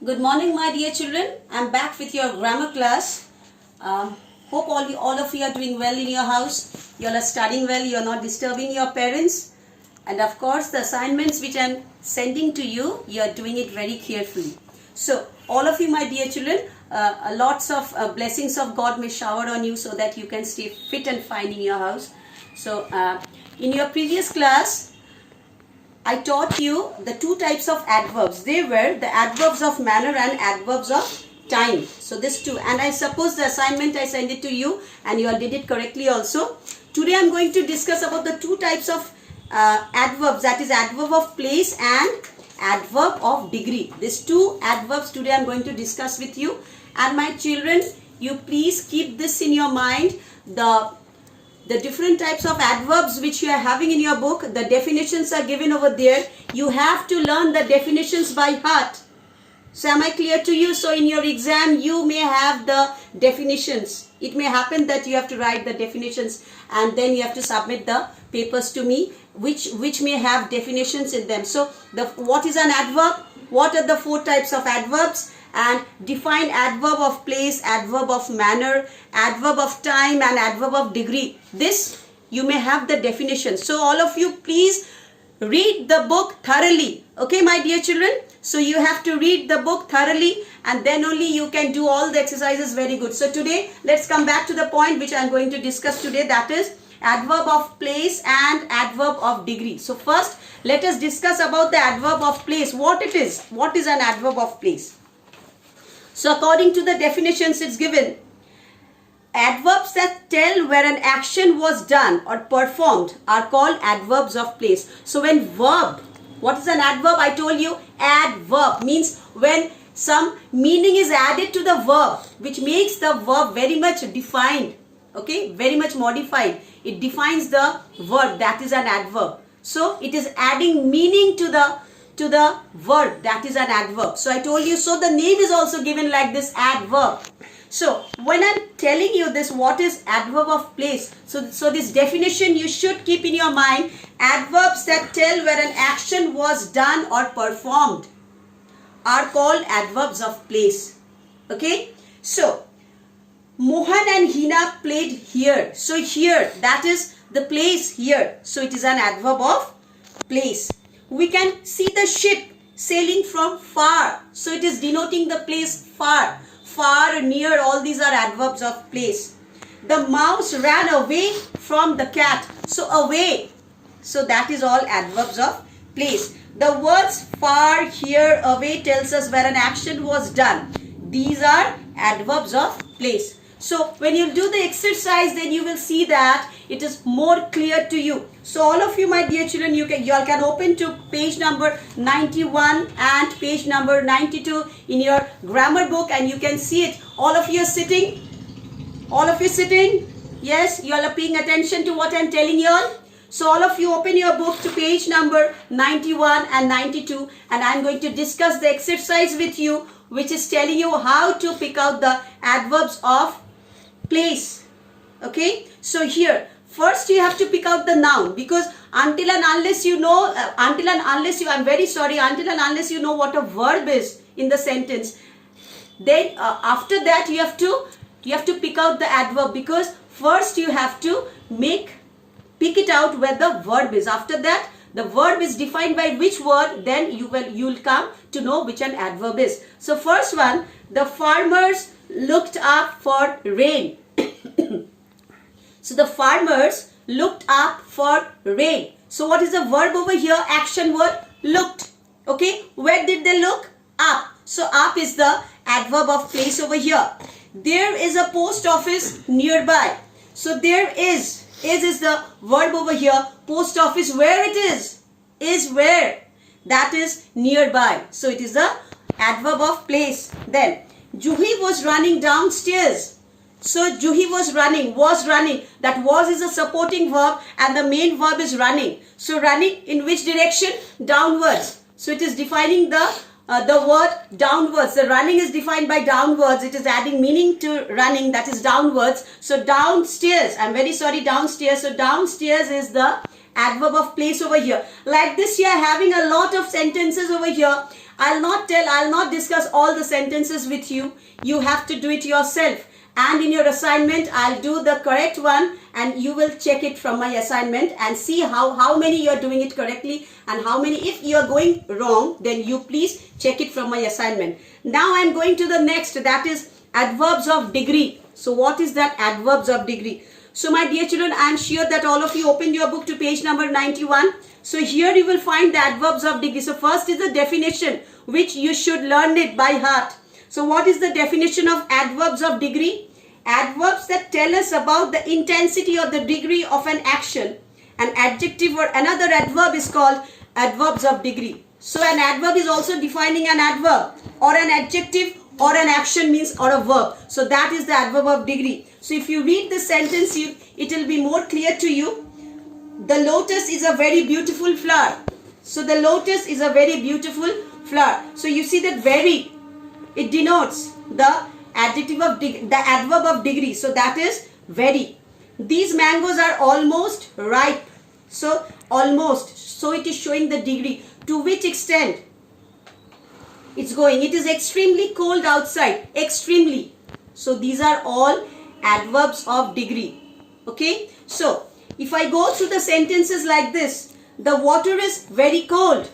Good morning, my dear children. I'm back with your grammar class. Hope all of you are doing well in your house. You all are studying well. You are not disturbing your parents. And of course, the assignments which I'm sending to you, you are doing it very carefully. So, all of you, my dear children, lots of blessings of God may shower on you so that you can stay fit and fine in your house. So, in your previous class, I taught you the two types of adverbs. They were the adverbs of manner and adverbs of time. So this two. And I suppose the assignment I sent it to you and you all did it correctly also. Today I am going to discuss about the two types of adverbs. That is adverb of place and adverb of degree. These two adverbs today I am going to discuss with you. And my children, you please keep this in your mind. The different types of adverbs which you are having in your book, the definitions are given over there. You have to learn the definitions by heart. So am I clear to you? So in your exam, you may have the definitions. It may happen that you have to write the definitions and then you have to submit the papers to me, which may have definitions in them. So what is an adverb? What are the four types of adverbs? And define adverb of place, adverb of manner, adverb of time and adverb of degree. This you may have the definition. So all of you please read the book thoroughly. Okay, my dear children? So you have to read the book thoroughly and then only you can do all the exercises very good. So today let's come back to the point which I am going to discuss today, that is adverb of place and adverb of degree. So first let us discuss about the adverb of place. What it is? What is an adverb of place? So according to the definitions it's given, adverbs that tell where an action was done or performed are called adverbs of place. So when verb, what is an adverb? I told you adverb means when some meaning is added to the verb which makes the verb very much defined, okay, very much modified. It defines the word, that is an adverb. So it is adding meaning to the verb, that is an adverb. So I told you, so the name is also given like this, adverb. So when I'm telling you this, what is adverb of place? So this definition you should keep in your mind. Adverbs that tell where an action was done or performed are called adverbs of place. Okay. So Mohan and Hina played here. So here, that is the place here. So it is an adverb of place. We can see the ship sailing from far. So it is denoting the place far. Far, near, all these are adverbs of place. The mouse ran away from the cat. So away. So that is all adverbs of place. The words far, here, away tells us where an action was done. These are adverbs of place. So when you do the exercise, then you will see that it is more clear to you. So all of you, my dear children, you all can open to page number 91 and page number 92 in your grammar book and you can see it. All of you are sitting. All of you sitting. Yes, you all are paying attention to what I am telling you all. So all of you open your book to page number 91 and 92 and I am going to discuss the exercise with you, which is telling you how to pick out the adverbs of place. Okay, so here first you have to pick out the noun, because until and unless you know until and unless you know what a verb is in the sentence, then after that you have to pick out the adverb, because first you have to pick it out where the verb is. After that the verb is defined by which word, then you will come to know which an adverb is. So first one, the farmers looked up for rain. So the farmers looked up for rain. So what is the verb over here? Action word, looked. Okay, where did they look? Up. So up is the adverb of place over here. There is a post office nearby. So there is the verb over here. Post office, where it is where, that is nearby. So it is the adverb of place. Then Juhi was running downstairs. So Juhi was running. That was is a supporting verb and the main verb is running. So running in which direction? Downwards. So it is defining the word downwards. The running is defined by downwards. It is adding meaning to running, that is downwards. So downstairs, I'm very sorry, downstairs. So downstairs is the adverb of place over here. Like this, you are having a lot of sentences over here. I'll not discuss all the sentences with you. You have to do it yourself. And in your assignment, I'll do the correct one and you will check it from my assignment and see how many you're doing it correctly and how many, if you're going wrong, then you please check it from my assignment. Now I'm going to the next, that is adverbs of degree. So what is that adverbs of degree? So my dear children, I am sure that all of you opened your book to page number 91. So here you will find the adverbs of degree. So first is the definition, which you should learn it by heart. So what is the definition of adverbs of degree? Adverbs that tell us about the intensity or the degree of an action. An adjective or another adverb is called adverbs of degree. So an adverb is also defining an adverb, or an adjective or an action means or a verb. So that is the adverb of degree. So if you read this sentence, it will be more clear to you. The lotus is a very beautiful flower. So the lotus is a very beautiful flower. So you see that very, it denotes the adjective of the adverb of degree. So that is very. These mangoes are almost ripe. So almost. So it is showing the degree. To which extent it's going. It is extremely cold outside. Extremely. So these are all adverbs of degree. Okay. So if I go through the sentences like this, the water is very cold.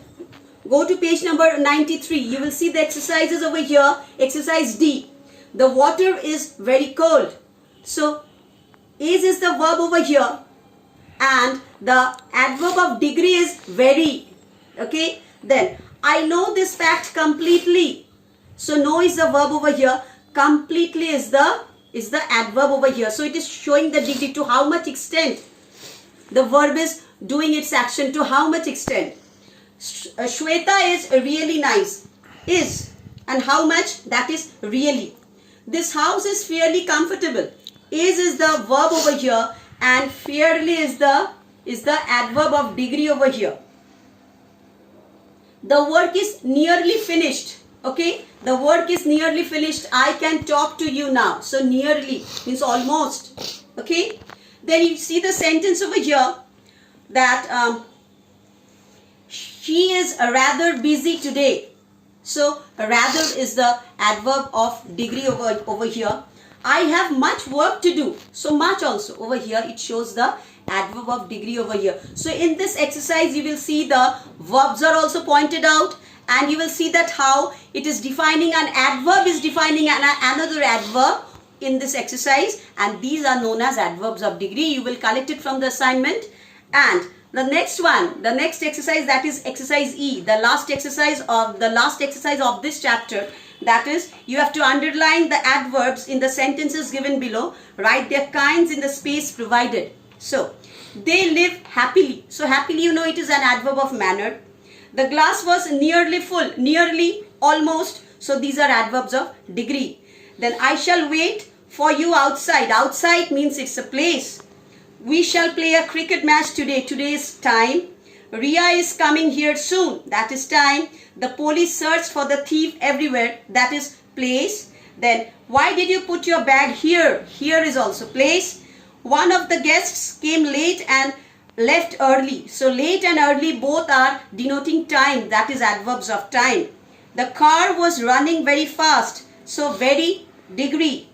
Go to page number 93. You will see the exercises over here. Exercise D. The water is very cold. So is the verb over here. And the adverb of degree is very. Okay. Then I know this fact completely. So know is the verb over here. Completely is the adverb over here. So it is showing the degree, to how much extent the verb is doing its action, to how much extent. Shweta is really nice. Is, and how much, that is really. This house is fairly comfortable. Is the verb over here, and fairly is the adverb of degree over here. The work is nearly finished. Okay, the work is nearly finished. I can talk to you now. So nearly means almost. Okay, then you see the sentence over here that she is rather busy today. So rather is the adverb of degree over here. I have much work to do. So much also over here, it shows the adverb of degree over here. So in this exercise, you will see the verbs are also pointed out, and you will see that how it is defining an adverb is defining another adverb in this exercise, and these are known as adverbs of degree. You will collect it from the assignment. And the next one, the next exercise, that is exercise E, the last exercise of this chapter. That is, you have to underline the adverbs in the sentences given below. Write their kinds in the space provided. So, they live happily. So, happily, you know, it is an adverb of manner. The glass was nearly full. Nearly, almost. So, these are adverbs of degree. Then, I shall wait for you outside. Outside means it's a place. We shall play a cricket match today. Today is time. Ria is coming here soon. That is time. The police search for the thief everywhere. That is place. Then, why did you put your bag here? Here is also place. One of the guests came late and left early. So, late and early both are denoting time. That is adverbs of time. The car was running very fast. So, very, degree.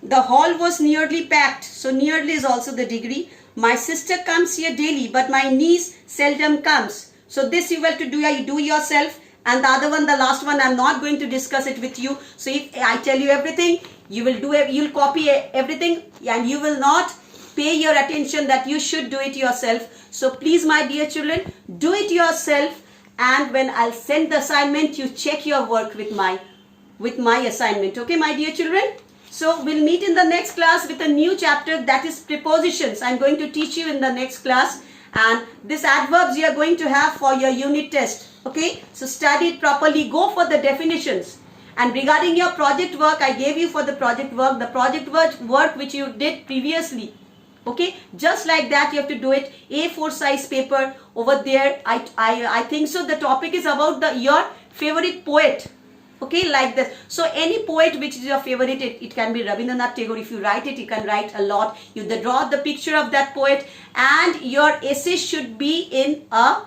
The hall was nearly packed. So, nearly is also the degree. My sister comes here daily, but my niece seldom comes. So, this you have to do yourself. And the other one, the last one, I'm not going to discuss it with you. So, if I tell you everything, you'll copy everything, and you will not pay your attention that you should do it yourself. So, please, my dear children, do it yourself. And when I'll send the assignment, you check your work with my assignment. Okay, my dear children? So, we'll meet in the next class with a new chapter, that is prepositions. I'm going to teach you in the next class. And this adverbs you are going to have for your unit test. Okay, so study it properly. Go for the definitions. And regarding your project work, I gave you for the project work which you did previously. Okay, just like that you have to do it. A4 size paper over there. I think so. The topic is about your favorite poet. Okay, like this. So any poet which is your favorite, it can be Rabindranath Tagore. If you write it, you can write a lot. You draw the picture of that poet, and your essay should be in a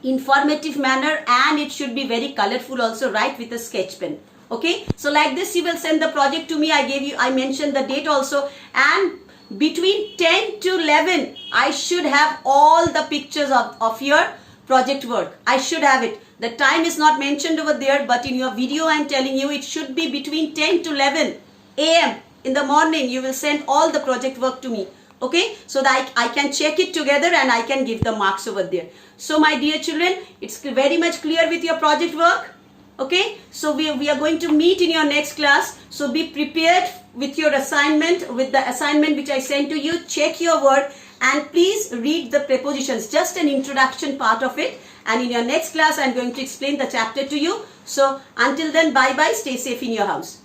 informative manner, and it should be very colorful also. Write with a sketch pen. Okay, so like this you will send the project to me. I mentioned the date also, and between 10 to 11 I should have all the pictures of your project work. I should have it. The time is not mentioned over there, but in your video I am telling you it should be between 10 to 11 a.m. in the morning. You will send all the project work to me. Okay, so that I can check it together and I can give the marks over there. So my dear children, it's very much clear with your project work. Okay, so we are going to meet in your next class. So be prepared with your assignment, with the assignment which I sent to you. Check your work and please read the prepositions, just an introduction part of it. And in your next class, I'm going to explain the chapter to you. So until then, bye bye. Stay safe in your house.